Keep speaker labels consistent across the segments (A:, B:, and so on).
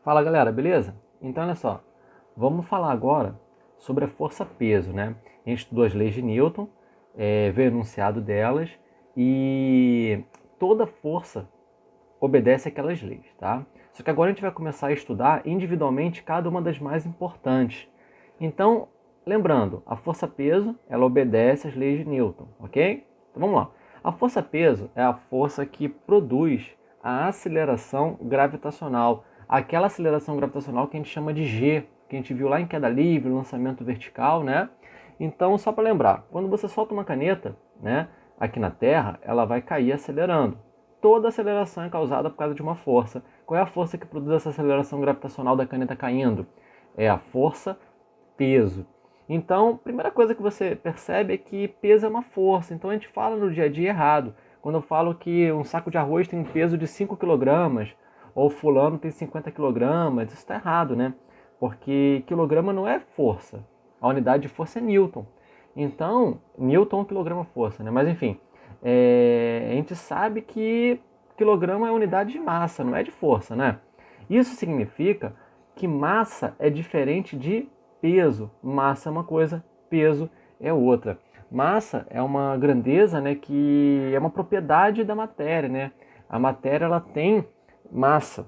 A: Fala galera, beleza? Então olha só, vamos falar agora sobre a força-peso, né? A gente estudou as leis de Newton, veio o enunciado delas e toda força obedece àquelas leis, tá? Só que agora a gente vai começar a estudar individualmente cada uma das mais importantes. Então, lembrando, a força-peso, ela obedece às leis de Newton, ok? Então vamos lá. A força-peso é a força que produz a aceleração gravitacional, aquela aceleração gravitacional que a gente chama de G, que a gente viu lá em queda livre, lançamento vertical, né? Então, só para lembrar, quando você solta uma caneta, né, aqui na Terra, ela vai cair acelerando. Toda aceleração é causada por causa de uma força. Qual é a força que produz essa aceleração gravitacional da caneta caindo? É a força peso. Então, a primeira coisa que você percebe é que peso é uma força. Então, a gente fala no dia a dia errado. Quando eu falo que um saco de arroz tem um peso de 5 quilogramas, ou fulano tem 50 quilogramas, isso está errado, né? Porque quilograma não é força. A unidade de força é Newton. Então, Newton é um quilograma força, né? Mas enfim, a gente sabe que quilograma é unidade de massa, não é de força, né? Isso significa que massa é diferente de peso. Massa é uma coisa, peso é outra. Massa é uma grandeza, né, que é uma propriedade da matéria, né? A matéria ela tem massa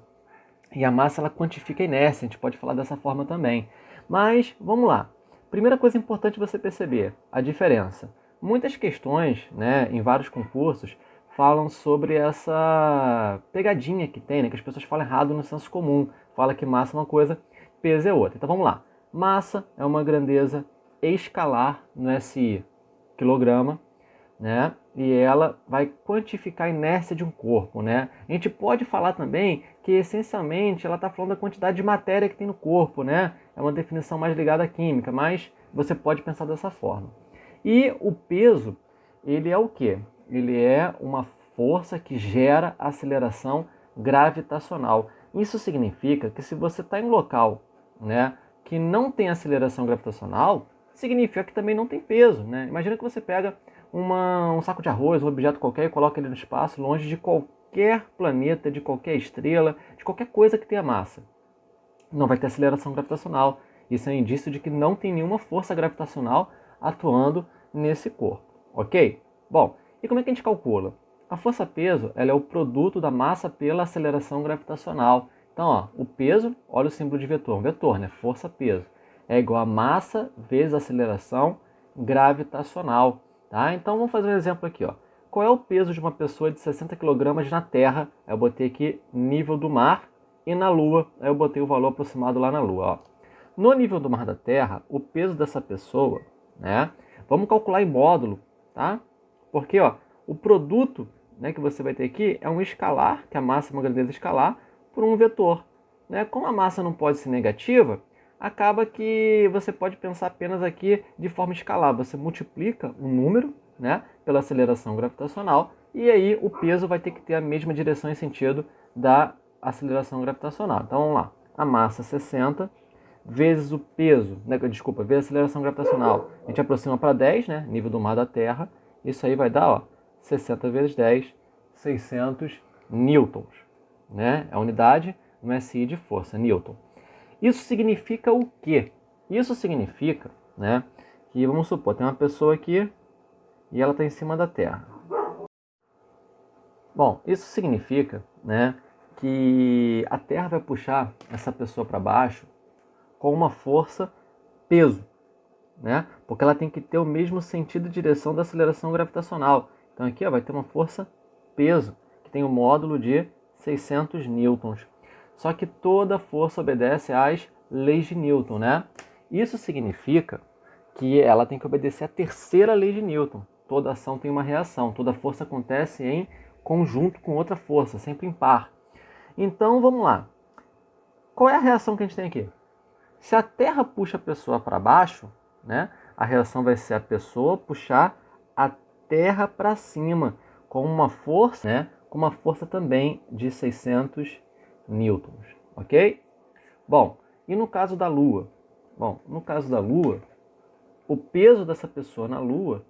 A: e a massa ela quantifica a inércia, a gente pode falar dessa forma também. Mas vamos lá. Primeira coisa importante você perceber, a diferença. Muitas questões, né, em vários concursos, falam sobre essa pegadinha que tem, né, que as pessoas falam errado no senso comum. Fala que massa é uma coisa, peso é outra. Então vamos lá. Massa é uma grandeza escalar no SI, quilograma, né? E ela vai quantificar a inércia de um corpo, né? A gente pode falar também que essencialmente ela está falando da quantidade de matéria que tem no corpo, né? É uma definição mais ligada à química, mas você pode pensar dessa forma. E o peso, ele é o quê? Ele é uma força que gera aceleração gravitacional. Isso significa que se você está em um local, né, que não tem aceleração gravitacional, significa que também não tem peso, né? Imagina que você pega um saco de arroz, um objeto qualquer e coloca ele no espaço, longe de qualquer planeta, de qualquer estrela, de qualquer coisa que tenha massa. Não vai ter aceleração gravitacional. Isso é um indício de que não tem nenhuma força gravitacional atuando nesse corpo, ok? Bom, e como é que a gente calcula? A força-peso ela é o produto da massa pela aceleração gravitacional. Então, ó, o peso, olha o símbolo de vetor, um vetor, né? Força-peso. É igual a massa vezes a aceleração gravitacional. Tá? Então vamos fazer um exemplo aqui. Ó. Qual é o peso de uma pessoa de 60 kg na Terra? Eu botei aqui nível do mar e na Lua. Aí eu botei o valor aproximado lá na Lua. Ó. No nível do mar da Terra, o peso dessa pessoa, né? Vamos calcular em módulo, tá? Porque ó, o produto, né, que você vai ter aqui é um escalar, que a massa é uma grandeza escalar, por um vetor. Né? Como a massa não pode ser negativa, acaba que você pode pensar apenas aqui de forma escalar. Você multiplica um número, né, pela aceleração gravitacional e aí o peso vai ter que ter a mesma direção e sentido da aceleração gravitacional. Então vamos lá. A massa 60 vezes o peso, né, desculpa, vezes a aceleração gravitacional. A gente aproxima para 10, né, nível do mar da Terra. Isso aí vai dar, ó, 60 vezes 10, 600 newtons, né? É a unidade no SI de força, newton. Isso significa o quê? Isso significa, né, que vamos supor, tem uma pessoa aqui e ela está em cima da Terra. Bom, isso significa, né, que a Terra vai puxar essa pessoa para baixo com uma força peso, né? Porque ela tem que ter o mesmo sentido e direção da aceleração gravitacional. Então aqui ó, vai ter uma força peso, que tem um módulo de 600 newtons. Só que toda força obedece às leis de Newton, né? Isso significa que ela tem que obedecer à terceira lei de Newton. Toda ação tem uma reação, toda força acontece em conjunto com outra força, sempre em par. Então vamos lá. Qual é a reação que a gente tem aqui? Se a Terra puxa a pessoa para baixo, né, a reação vai ser a pessoa puxar a Terra para cima com uma força, né, com uma força também de 600 newtons, ok? Bom, e no caso da Lua? Bom, no caso da Lua, o peso dessa pessoa na Lua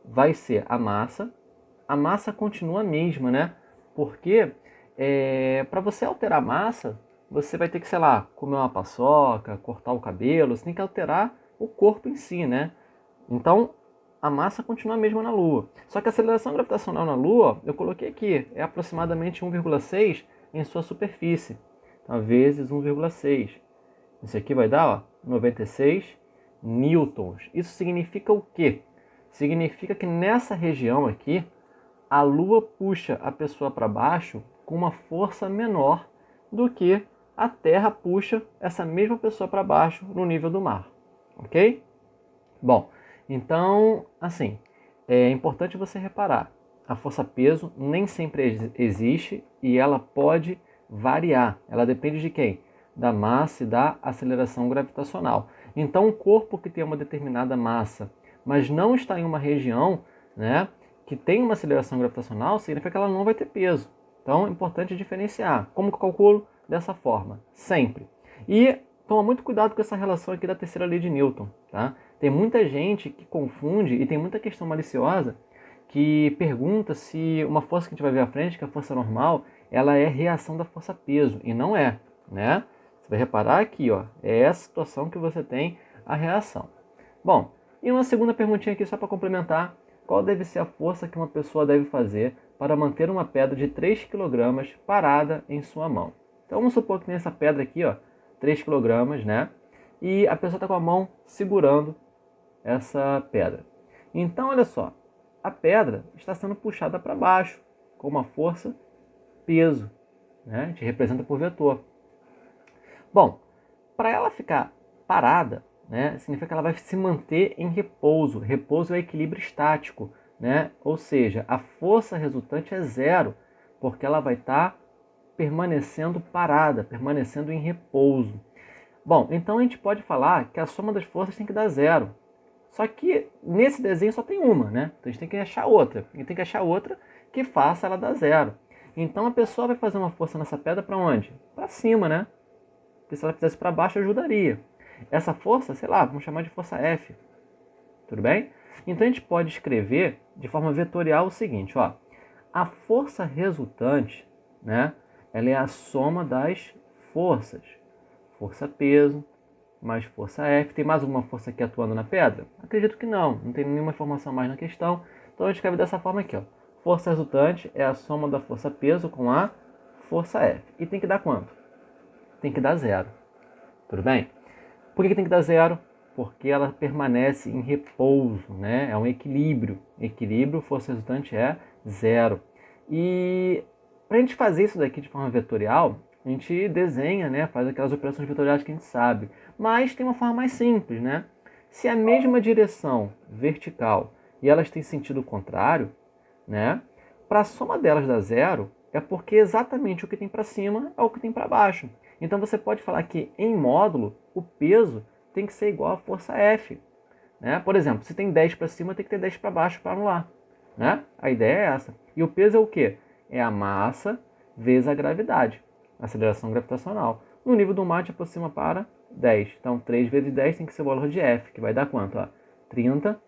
A: vai ser a massa. A massa continua a mesma, né? Porque para você alterar a massa, você vai ter que, sei lá, comer uma paçoca, cortar o cabelo, você tem que alterar o corpo em si, né? Então, a massa continua a mesma na Lua. Só que a aceleração gravitacional na Lua, eu coloquei aqui, é aproximadamente 1,6 em sua superfície. Então, vezes 1,6. Isso aqui vai dar, ó, 96 newtons. Isso significa o quê? Significa que nessa região aqui, a Lua puxa a pessoa para baixo com uma força menor do que a Terra puxa essa mesma pessoa para baixo no nível do mar. Ok? Bom, então, assim, é importante você reparar, a força-peso nem sempre existe e ela pode variar. Ela depende de quem? Da massa e da aceleração gravitacional. Então, um corpo que tem uma determinada massa, mas não está em uma região, né, que tem uma aceleração gravitacional, significa que ela não vai ter peso. Então, é importante diferenciar. Como que eu calculo? Dessa forma, sempre. E toma muito cuidado com essa relação aqui da terceira lei de Newton, tá? Tem muita gente que confunde e tem muita questão maliciosa que pergunta se uma força que a gente vai ver à frente, que é a força normal, ela é reação da força-peso, e não é, né? Você vai reparar aqui, ó, é essa situação que você tem a reação. Bom, e uma segunda perguntinha aqui só para complementar, qual deve ser a força que uma pessoa deve fazer para manter uma pedra de 3 kg parada em sua mão? Então vamos supor que tem essa pedra aqui, ó, 3 kg, né? E a pessoa está com a mão segurando essa pedra. Então, olha só, a pedra está sendo puxada para baixo com uma força peso, né? A gente representa por vetor. Bom, para ela ficar parada, né, significa que ela vai se manter em repouso. Repouso é o equilíbrio estático, né? Ou seja, a força resultante é zero, porque ela vai estar permanecendo parada, permanecendo em repouso. Bom, então a gente pode falar que a soma das forças tem que dar zero. Só que nesse desenho só tem uma, né? Então a gente tem que achar outra. E tem que achar outra que faça ela dar zero. Então a pessoa vai fazer uma força nessa pedra para onde? Para cima, né? Porque se ela fizesse para baixo ajudaria. Essa força, sei lá, vamos chamar de força F. Tudo bem? Então a gente pode escrever de forma vetorial o seguinte, ó. A força resultante, né? Ela é a soma das forças. Força peso mais força F. Tem mais alguma força aqui atuando na pedra? Acredito que não. Não tem nenhuma informação mais na questão. Então a gente escreve dessa forma aqui, ó. Força resultante é a soma da força peso com a força F. E tem que dar quanto? Tem que dar zero. Tudo bem? Por que tem que dar zero? Porque ela permanece em repouso, né? É um equilíbrio. Equilíbrio, força resultante é zero. E para a gente fazer isso daqui de forma vetorial, a gente desenha, né? Faz aquelas operações vetoriais que a gente sabe. Mas tem uma forma mais simples, né? Se a mesma direção vertical e elas têm sentido contrário, né? Para a soma delas dar zero, é porque exatamente o que tem para cima é o que tem para baixo. Então você pode falar que em módulo o peso tem que ser igual à força F. Né? Por exemplo, se tem 10 para cima, tem que ter 10 para baixo para anular. Né? A ideia é essa. E o peso é o quê? É a massa vezes a gravidade, a aceleração gravitacional. No nível do mar, a gente aproxima para 10. Então, 3 vezes 10 tem que ser o valor de F, que vai dar quanto? Ó? 30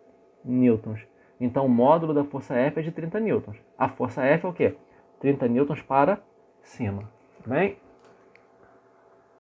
A: newtons. Então, o módulo da força F é de 30 newtons. A força F é o quê? 30 newtons para cima. Bem?